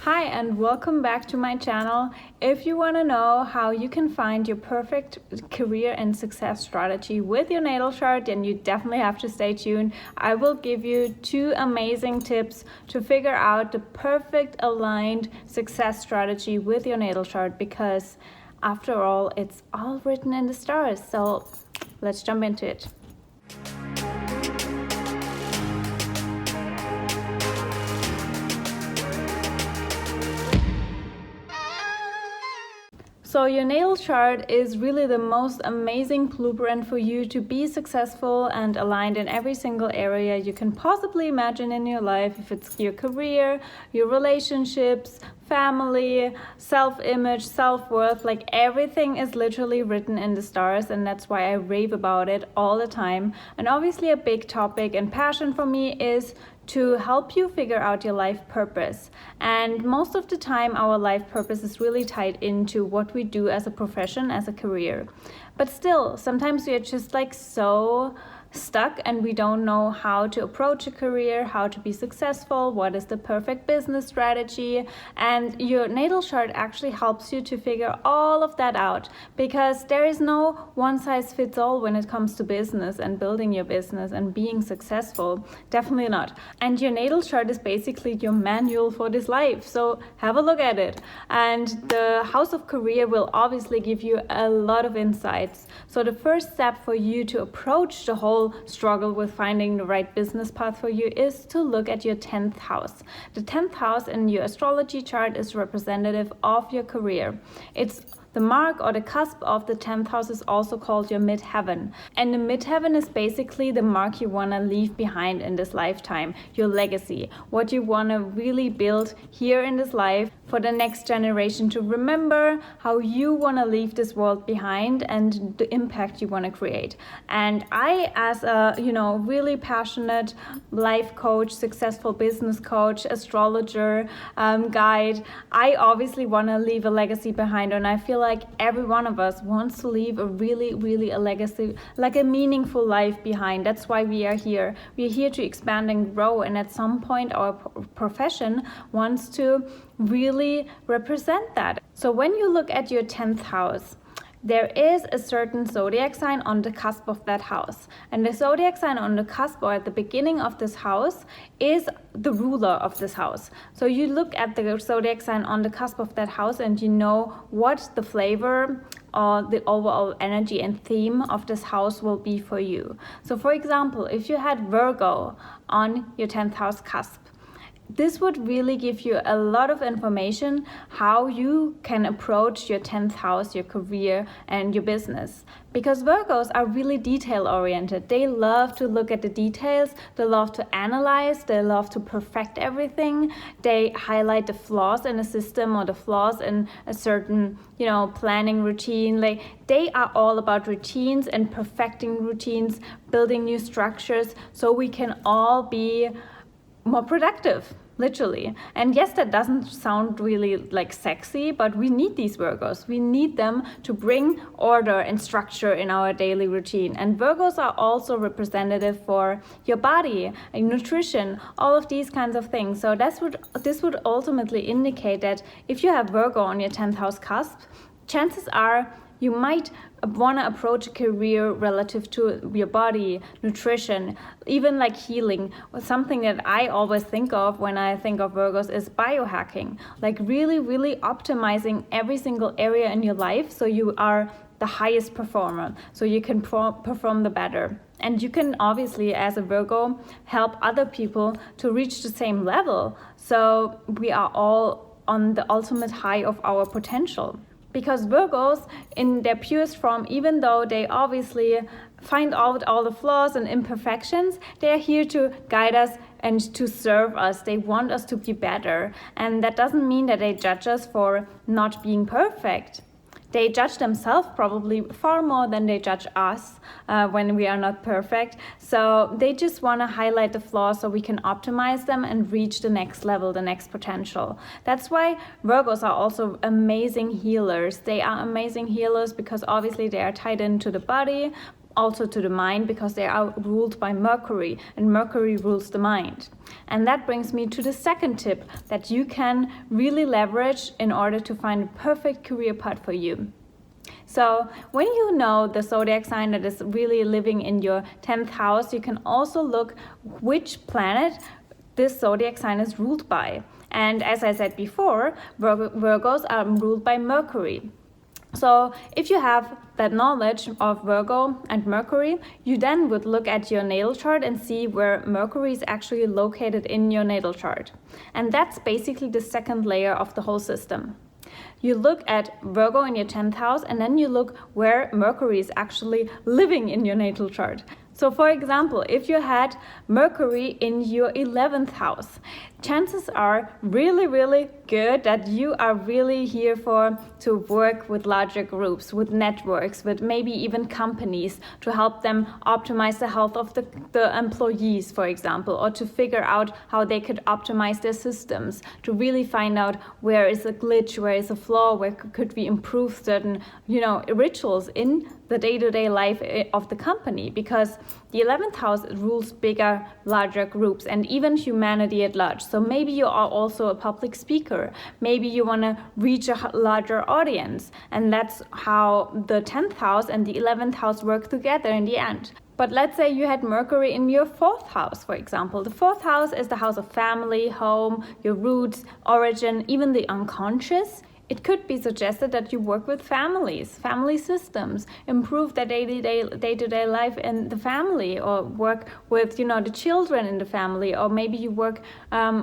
Hi and welcome back to my channel. If you want to know how you can find your perfect career and success strategy with your natal chart, then you definitely have to stay tuned. I will give you 2 amazing tips to figure out the perfect aligned success strategy with your natal chart, because after all, it's all written in the stars. So let's jump into it. So your natal chart is really the most amazing blueprint for you to be successful and aligned in every single area you can possibly imagine in your life. If it's your career, your relationships, family, self-image, self-worth, like everything is literally written in the stars, and that's why I rave about it all the time. And obviously a big topic and passion for me is to help you figure out your life purpose. And most of the time our life purpose is really tied into what we do as a profession, as a career. But still, sometimes we are just like so stuck and we don't know how to approach a career, how to be successful, what is the perfect business strategy. And your natal chart actually helps you to figure all of that out, because there is no one size fits all when it comes to business and building your business and being successful. Definitely not. And your natal chart is basically your manual for this life, so have a look at it. And the house of career will obviously give you a lot of insights. So the first step for you to approach the whole struggle with finding the right business path for you is to look at your 10th house. The 10th house in your astrology chart is representative of your career. It's the mark or the cusp of the 10th house is also called your midheaven. And the midheaven is basically the mark you want to leave behind in this lifetime, your legacy, what you want to really build here in this life for the next generation to remember how you want to leave this world behind and the impact you want to create. And I, as a really passionate life coach, successful business coach, astrologer, guide, I obviously want to leave a legacy behind, and I feel like every one of us wants to leave a really a legacy, like a meaningful life behind. That's why we are here. We are here to expand and grow, and at some point our profession wants to really represent that. So when you look at your 10th house, there is a certain zodiac sign on the cusp of that house. And the zodiac sign on the cusp, or at the beginning of this house, is the ruler of this house. So you look at the zodiac sign on the cusp of that house and you know what the flavor or the overall energy and theme of this house will be for you. So for example, if you had Virgo on your 10th house cusp, this would really give you a lot of information how you can approach your 10th house, your career and your business. Because Virgos are really detail oriented. They love to look at the details, they love to analyze, they love to perfect everything. They highlight the flaws in a system or the flaws in a certain, planning routine. Like, they are all about routines and perfecting routines, building new structures so we can all be more productive, literally. And yes, that doesn't sound really like sexy, but we need these Virgos. We need them to bring order and structure in our daily routine. And Virgos are also representative for your body and nutrition, all of these kinds of things. So this would ultimately indicate that if you have Virgo on your 10th house cusp, chances are you might want to approach a career relative to your body, nutrition, even like healing. Something that I always think of when I think of Virgos is biohacking, like really optimizing every single area in your life so you are the highest performer, so you can perform the better. And you can obviously, as a Virgo, help other people to reach the same level. So we are all on the ultimate high of our potential. Because Virgos, in their purest form, even though they obviously find out all the flaws and imperfections, they are here to guide us and to serve us. They want us to be better. And that doesn't mean that they judge us for not being perfect. They judge themselves probably far more than they judge us when we are not perfect. So they just want to highlight the flaws so we can optimize them and reach the next level, the next potential. That's why Virgos are also amazing healers. They are amazing healers because obviously they are tied into the body, also to the mind, because they are ruled by Mercury, and Mercury rules the mind. And that brings me to the second tip that you can really leverage in order to find a perfect career path for you. So when you know the zodiac sign that is really living in your 10th house, you can also look which planet this zodiac sign is ruled by. And as I said before, Virgos are ruled by Mercury. So if you have that knowledge of Virgo and Mercury, you then would look at your natal chart and see where Mercury is actually located in your natal chart. And that's basically the second layer of the whole system. You look at Virgo in your 10th house, and then you look where Mercury is actually living in your natal chart. So for example, if you had Mercury in your 11th house, chances are really good that you are really here to work with larger groups, with networks, with maybe even companies, to help them optimize the health of the employees, for example, or to figure out how they could optimize their systems, to really find out where is a glitch, where is a flaw, where could we improve certain, rituals in the day-to-day life of the company, because the 11th house rules bigger, larger groups, and even humanity at large. So maybe you are also a public speaker. Maybe you want to reach a larger audience, and that's how the 10th house and the 11th house work together in the end. But let's say you had Mercury in your 4th house, for example. The 4th house is the house of family, home, your roots, origin, even the unconscious. It could be suggested that you work with families, family systems, improve their day-to-day life in the family, or work with, the children in the family, or maybe you work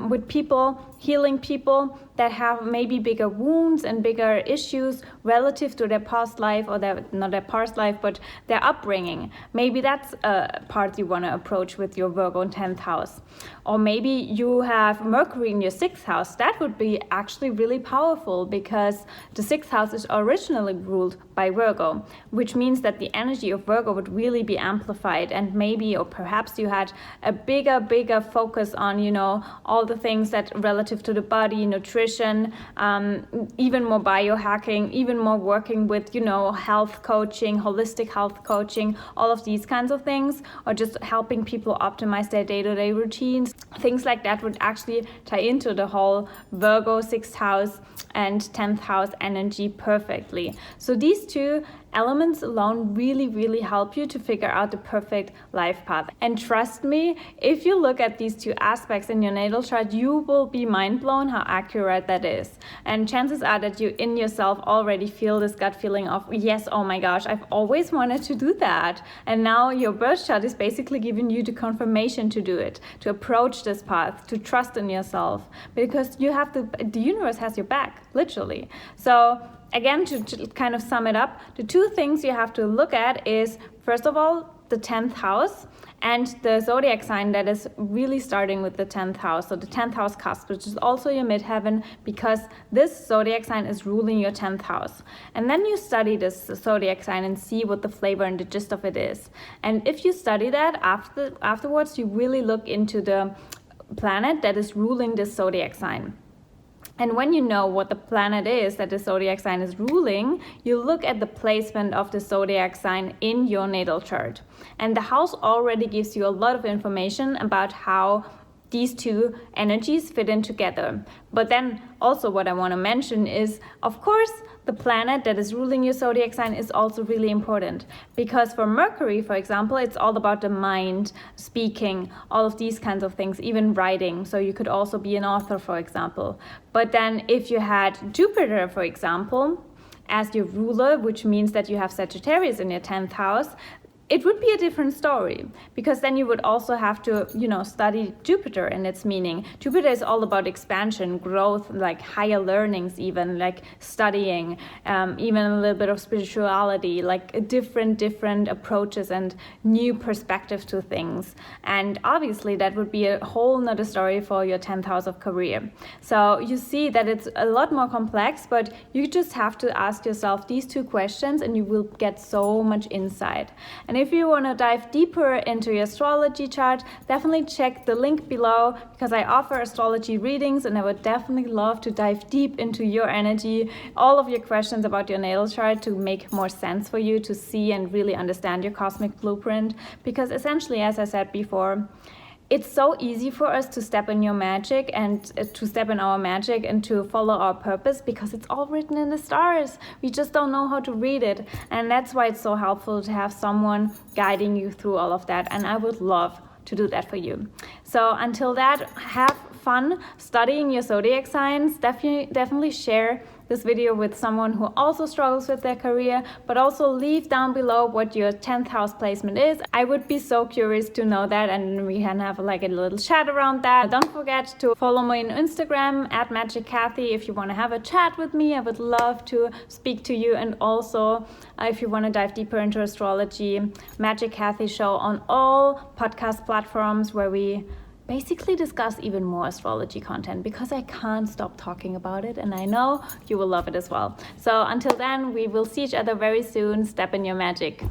with people, healing people that have maybe bigger wounds and bigger issues relative to their past life, or not their past life, but their upbringing. Maybe that's a part you want to approach with your Virgo 10th house. Or maybe you have Mercury in your 6th house. That would be actually really powerful, because the 6th house is originally ruled by Virgo, which means that the energy of Virgo would really be amplified, and maybe, or perhaps you had a bigger focus on, all the things that relative to the body, nutrition, even more biohacking, even more working with, health coaching, holistic health coaching, all of these kinds of things, or just helping people optimize their day-to-day routines. Things like that would actually tie into the whole Virgo 6th house and 10th house energy perfectly. So these two elements alone really help you to figure out the perfect life path. And trust me, if you look at these two aspects in your natal chart, you will be mind blown how accurate that is. And chances are that you in yourself already feel this gut feeling of, yes, oh my gosh, I've always wanted to do that. And now your birth chart is basically giving you the confirmation to do it, to approach this path, to trust in yourself, because the universe has your back, literally. So again, to kind of sum it up, the two things you have to look at is, first of all, the 10th house and the zodiac sign that is really starting with the 10th house. So the 10th house cusp, which is also your midheaven, because this zodiac sign is ruling your 10th house. And then you study this zodiac sign and see what the flavor and the gist of it is. And if you study that afterwards, you really look into the planet that is ruling this zodiac sign. And when you know what the planet is that the zodiac sign is ruling, you look at the placement of the zodiac sign in your natal chart. And the house already gives you a lot of information about how these two energies fit in together. But then also what I want to mention is, of course, the planet that is ruling your zodiac sign is also really important, because for Mercury, for example, it's all about the mind, speaking, all of these kinds of things, even writing. So you could also be an author, for example. But then if you had Jupiter, for example, as your ruler, which means that you have Sagittarius in your 10th house, it would be a different story, because then you would also have to, study Jupiter and its meaning. Jupiter is all about expansion, growth, like higher learnings, even like studying, even a little bit of spirituality, like different approaches and new perspectives to things. And obviously that would be a whole nother story for your 10th house of career. So you see that it's a lot more complex, but you just have to ask yourself these two questions and you will get so much insight. And And if you want to dive deeper into your astrology chart, definitely check the link below, because I offer astrology readings and I would definitely love to dive deep into your energy, all of your questions about your natal chart, to make more sense for you to see and really understand your cosmic blueprint. Because essentially, as I said before, it's so easy for us to step in your magic and to step in our magic and to follow our purpose, because it's all written in the stars. We just don't know how to read it. And that's why it's so helpful to have someone guiding you through all of that. And I would love to do that for you. So until that, have fun studying your zodiac signs. Definitely share this video with someone who also struggles with their career, but also leave down below what your 10th house placement is. I would be so curious to know that, and we can have like a little chat around that. Don't forget to follow me on Instagram at @MagicKathi if you want to have a chat with me. I would love to speak to you. And also, if you want to dive deeper into astrology, Magic Kathi show on all podcast platforms, where we basically discuss even more astrology content, because I can't stop talking about it, and I know you will love it as well. So until then, we will see each other very soon. Step in your magic.